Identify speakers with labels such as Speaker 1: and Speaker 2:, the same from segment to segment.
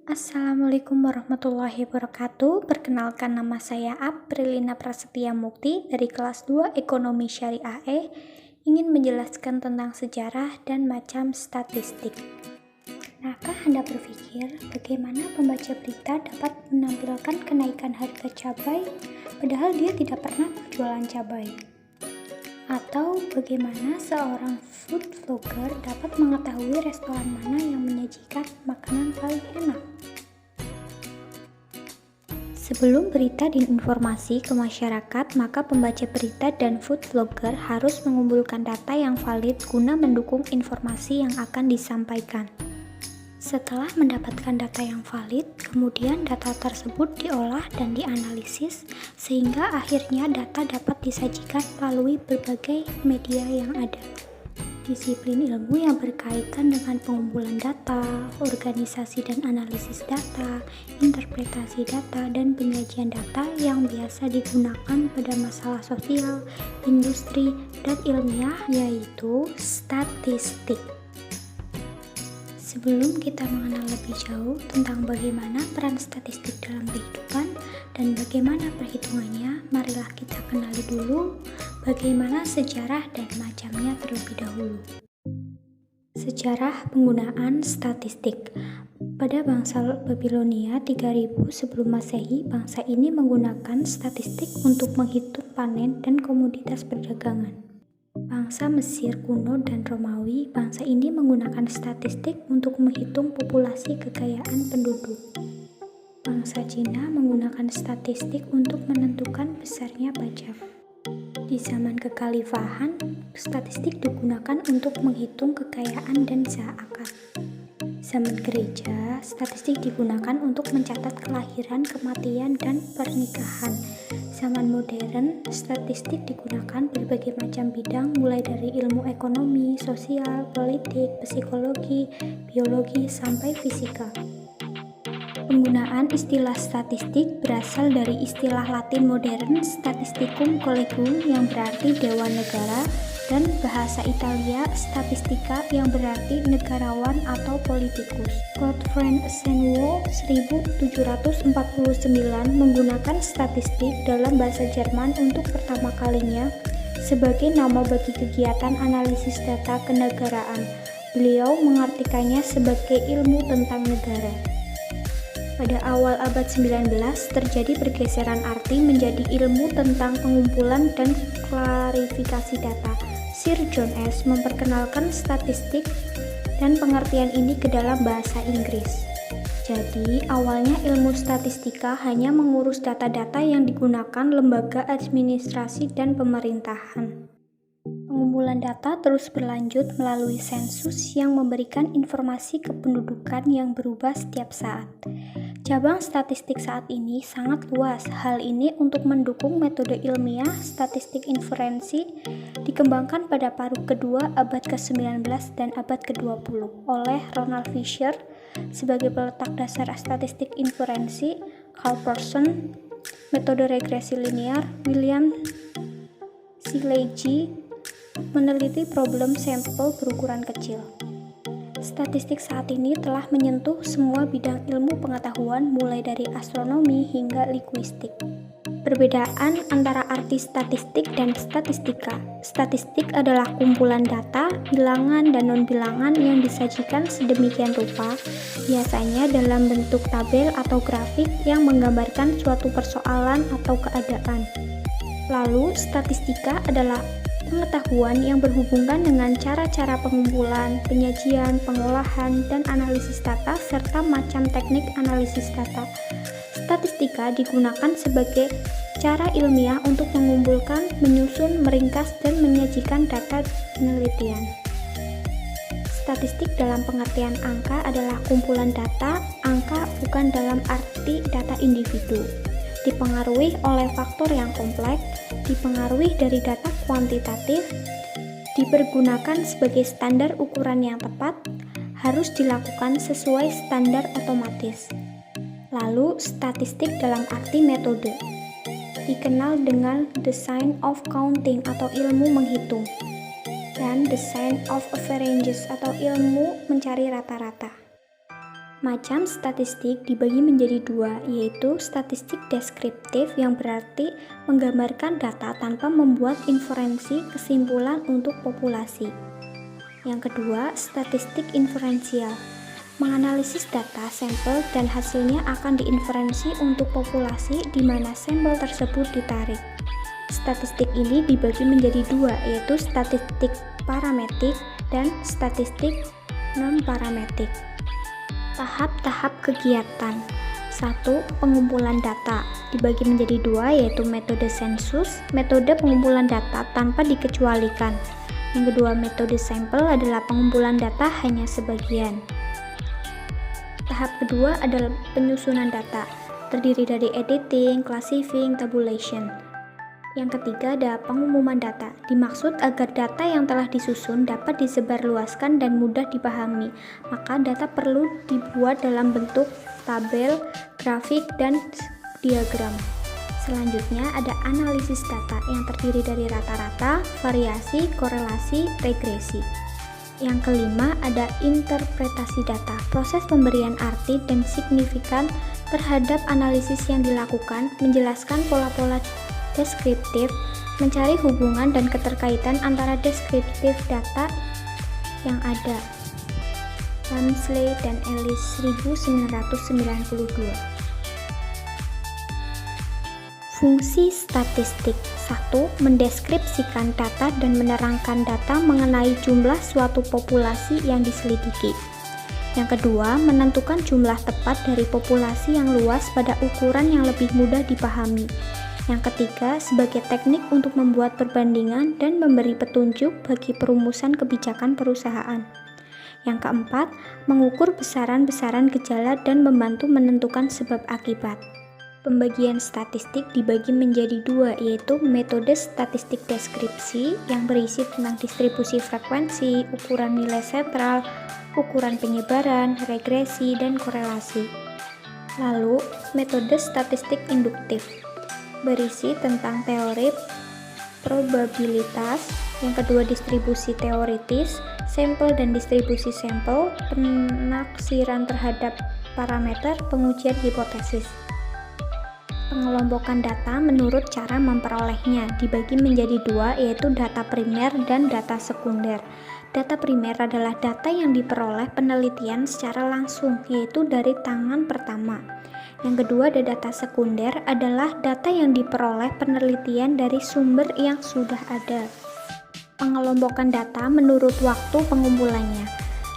Speaker 1: Assalamualaikum warahmatullahi wabarakatuh. Perkenalkan, nama saya Aprilina Prasetya Mukti dari kelas 2 Ekonomi Syariah E, ingin menjelaskan tentang sejarah dan macam statistik. Pernahkah Anda berpikir bagaimana pembaca berita dapat menampilkan kenaikan harga cabai padahal dia tidak pernah berjualan cabai? Atau bagaimana seorang food vlogger dapat mengetahui restoran mana yang menyajikan makanan paling enak? Sebelum berita diinformasi ke masyarakat, maka pembaca berita dan food vlogger harus mengumpulkan data yang valid guna mendukung informasi yang akan disampaikan. Setelah mendapatkan data yang valid, kemudian data tersebut diolah dan dianalisis sehingga akhirnya data dapat disajikan melalui berbagai media yang ada. Disiplin ilmu yang berkaitan dengan pengumpulan data, organisasi dan analisis data, interpretasi data, dan penyajian data yang biasa digunakan pada masalah sosial, industri, dan ilmiah, yaitu statistik. Sebelum kita mengenal lebih jauh tentang bagaimana peran statistik dalam kehidupan dan bagaimana perhitungannya, marilah kita kenali dulu bagaimana sejarah dan macamnya terlebih dahulu. Sejarah penggunaan statistik. Pada bangsa Babilonia 3000 sebelum Masehi, bangsa ini menggunakan statistik untuk menghitung panen dan komoditas perdagangan. Bangsa Mesir kuno dan Romawi, bangsa ini menggunakan statistik untuk menghitung populasi kekayaan penduduk. Bangsa Cina menggunakan statistik untuk menentukan besarnya pajak. Di zaman kekhalifahan, statistik digunakan untuk menghitung kekayaan dan zakat. Zaman gereja, statistik digunakan untuk mencatat kelahiran, kematian, dan pernikahan. Zaman modern, statistik digunakan berbagai macam bidang mulai dari ilmu ekonomi, sosial, politik, psikologi, biologi, sampai fisika. Penggunaan istilah statistik berasal dari istilah Latin modern statisticum collegium yang berarti dewan negara dan bahasa Italia statistica yang berarti negarawan atau politikus. Gottfried Zeno 1749 menggunakan statistik dalam bahasa Jerman untuk pertama kalinya sebagai nama bagi kegiatan analisis data kenegaraan. Beliau mengartikannya sebagai ilmu tentang negara. Pada awal abad 19 terjadi pergeseran arti menjadi ilmu tentang pengumpulan dan klarifikasi data. Sir John S. memperkenalkan statistik dan pengertian ini ke dalam bahasa Inggris. Jadi, awalnya ilmu statistika hanya mengurus data-data yang digunakan lembaga administrasi dan pemerintahan. Pengumpulan data terus berlanjut melalui sensus yang memberikan informasi kependudukan yang berubah setiap saat. Cabang statistik saat ini sangat luas. Hal ini untuk mendukung metode ilmiah statistik inferensi dikembangkan pada paruh kedua abad ke-19 dan abad ke-20 oleh Ronald Fisher sebagai peletak dasar statistik inferensi, Carl Pearson, metode regresi linear, William Silegyi meneliti problem sampel berukuran kecil. Statistik saat ini telah menyentuh semua bidang ilmu pengetahuan mulai dari astronomi hingga linguistik. Perbedaan antara arti statistik dan statistika. Statistik adalah kumpulan data, bilangan dan non-bilangan yang disajikan sedemikian rupa, biasanya dalam bentuk tabel atau grafik yang menggambarkan suatu persoalan atau keadaan. Lalu, statistika adalah pengetahuan yang berhubungan dengan cara-cara pengumpulan, penyajian, pengolahan, dan analisis data, serta macam teknik analisis data. Statistika digunakan sebagai cara ilmiah untuk mengumpulkan, menyusun, meringkas, dan menyajikan data penelitian. Statistik dalam pengertian angka adalah kumpulan data. Angka bukan dalam arti data individu. Dipengaruhi oleh faktor yang kompleks, dipengaruhi dari data kuantitatif, dipergunakan sebagai standar ukuran yang tepat, harus dilakukan sesuai standar otomatis. Lalu, statistik dalam arti metode, dikenal dengan the science of counting atau ilmu menghitung, dan the science of averages atau ilmu mencari rata-rata. Macam statistik dibagi menjadi dua, yaitu statistik deskriptif yang berarti menggambarkan data tanpa membuat inferensi kesimpulan untuk populasi. Yang kedua, statistik inferensial, menganalisis data sampel dan hasilnya akan diinferensi untuk populasi di mana sampel tersebut ditarik. Statistik ini dibagi menjadi dua, yaitu statistik parametrik dan statistik non-parametrik. Tahap-tahap kegiatan. 1. Pengumpulan data dibagi menjadi dua, yaitu metode sensus, metode pengumpulan data tanpa dikecualikan. Yang kedua, metode sampel adalah pengumpulan data hanya sebagian. Tahap kedua adalah penyusunan data, terdiri dari editing, classifying, tabulation. Yang ketiga ada pengumuman data, dimaksud agar data yang telah disusun dapat disebarluaskan dan mudah dipahami, maka data perlu dibuat dalam bentuk tabel, grafik, dan diagram. Selanjutnya ada analisis data yang terdiri dari rata-rata, variasi, korelasi, regresi. Yang kelima ada interpretasi data, proses pemberian arti dan signifikan terhadap analisis yang dilakukan, menjelaskan pola-pola deskriptif, mencari hubungan dan keterkaitan antara deskriptif data yang ada. Ramsey dan Ellis 1992. Fungsi statistik. 1. Mendeskripsikan data dan menerangkan data mengenai jumlah suatu populasi yang diselidiki. Yang kedua, menentukan jumlah tepat dari populasi yang luas pada ukuran yang lebih mudah dipahami. Yang ketiga, sebagai teknik untuk membuat perbandingan dan memberi petunjuk bagi perumusan kebijakan perusahaan. Yang keempat, mengukur besaran-besaran gejala dan membantu menentukan sebab akibat. Pembagian statistik dibagi menjadi dua, yaitu metode statistik deskripsi yang berisi tentang distribusi frekuensi, ukuran nilai sentral, ukuran penyebaran, regresi, dan korelasi. Lalu, metode statistik induktif berisi tentang teori probabilitas, yang kedua distribusi teoritis, sampel dan distribusi sampel, penaksiran terhadap parameter, pengujian hipotesis. Pengelompokan data menurut cara memperolehnya dibagi menjadi dua, yaitu data primer dan data sekunder. Data primer adalah data yang diperoleh penelitian secara langsung, yaitu dari tangan pertama. Yang kedua ada data sekunder, adalah data yang diperoleh penelitian dari sumber yang sudah ada. Pengelompokan data menurut waktu pengumpulannya.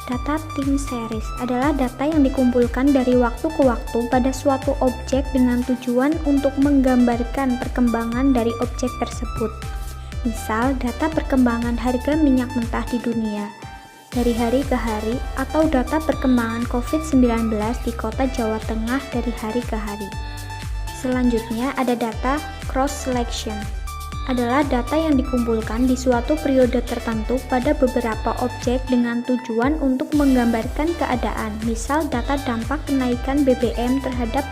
Speaker 1: Data time series adalah data yang dikumpulkan dari waktu ke waktu pada suatu objek dengan tujuan untuk menggambarkan perkembangan dari objek tersebut. Misal, data perkembangan harga minyak mentah di dunia dari hari ke hari, atau data perkembangan COVID-19 di kota Jawa Tengah dari hari ke hari. Selanjutnya ada data cross-selection, adalah data yang dikumpulkan di suatu periode tertentu pada beberapa objek dengan tujuan untuk menggambarkan keadaan, misal data dampak kenaikan BBM terhadap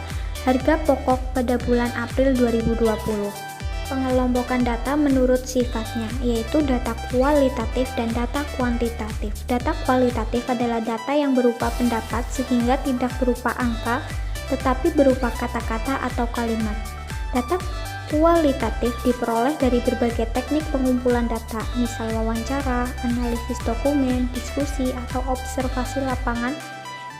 Speaker 1: harga pokok pada bulan April 2020. Pengelompokan data menurut sifatnya, yaitu data kualitatif dan data kuantitatif. Data kualitatif adalah data yang berupa pendapat sehingga tidak berupa angka, tetapi berupa kata-kata atau kalimat. Data kualitatif diperoleh dari berbagai teknik pengumpulan data, misal wawancara, analisis dokumen, diskusi, atau observasi lapangan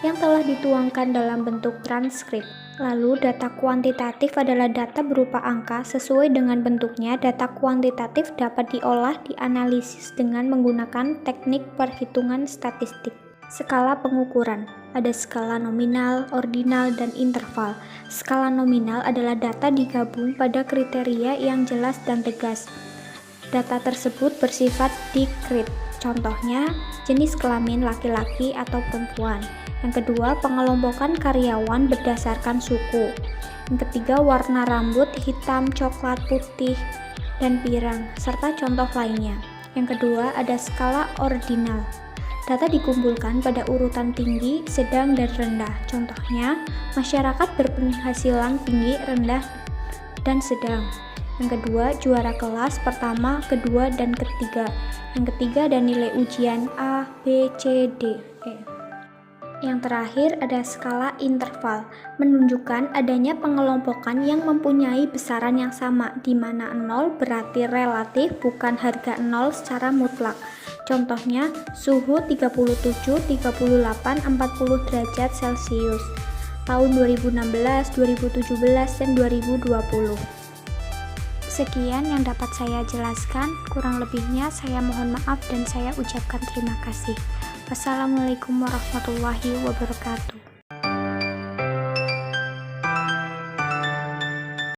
Speaker 1: yang telah dituangkan dalam bentuk transkrip. Lalu, data kuantitatif adalah data berupa angka sesuai dengan bentuknya. Data kuantitatif dapat diolah, dianalisis dengan menggunakan teknik perhitungan statistik. Skala pengukuran. Ada skala nominal, ordinal, dan interval. Skala nominal adalah data digabung pada kriteria yang jelas dan tegas. Data tersebut bersifat discrete. Contohnya, jenis kelamin laki-laki atau perempuan. Yang kedua, pengelompokan karyawan berdasarkan suku. Yang ketiga, warna rambut, hitam, coklat, putih, dan pirang, serta contoh lainnya. Yang kedua, ada skala ordinal. Data dikumpulkan pada urutan tinggi, sedang, dan rendah. Contohnya, masyarakat berpenghasilan tinggi, rendah, dan sedang. Yang kedua, juara kelas pertama, kedua, dan ketiga. Yang ketiga, ada nilai ujian A, B, C, D, E. Yang terakhir ada skala interval, menunjukkan adanya pengelompokan yang mempunyai besaran yang sama, di mana 0 berarti relatif bukan harga 0 secara mutlak. Contohnya, suhu 37, 38, 40 derajat Celcius, tahun 2016, 2017, dan 2020. Sekian yang dapat saya jelaskan, kurang lebihnya saya mohon maaf dan saya ucapkan terima kasih. Wassalamualaikum warahmatullahi wabarakatuh.